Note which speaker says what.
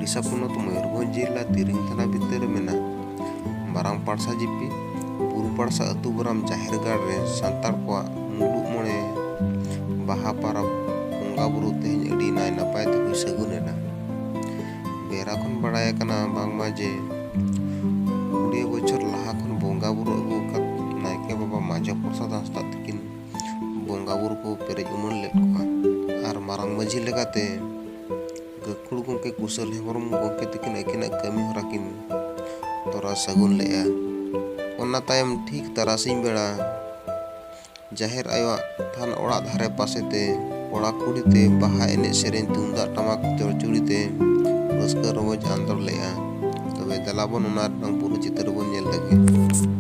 Speaker 1: उड़ीसा पोनोत मयूरभंज जिला तिरिंग थाना भितर मेना मारांग पाड़सा जिपी बुरु पाड़सा अतु बराम जाहिर गाड़ रे सांतार को मुलुग मोणे बाहा पाराब बोंगा बुरु तेहें अड़ी नाय नपाय ते हुई सगुनेना। बेरा खन बड़ाय कना बांगमा जे 20 बछर लाहा खन बोंगा बुरु अगु कत नायके बाबा माजा प्रसाद हांसदा तकिन बोंगा बुरु को पेरेज उमन लेद कोआ आर मारांग माझी लेकाते गखुड़ गोंके कुशल हेमब्रम गोंके तकिन अकिना कमी हरा किन तोरा सगुन लेया। ओना तायम ठीक तरासिंग बेड़ा जाहिर आयो थान ओड़ा धारे पासेते कोड़ा कुड़ीते बाहा एने सेरेन तुमदाग टमाक चड़चुड़ीते रस्का रमज आंदोर लेया। तबे दलाबन ओना रंग पुरु चित्र बन नेल लगे।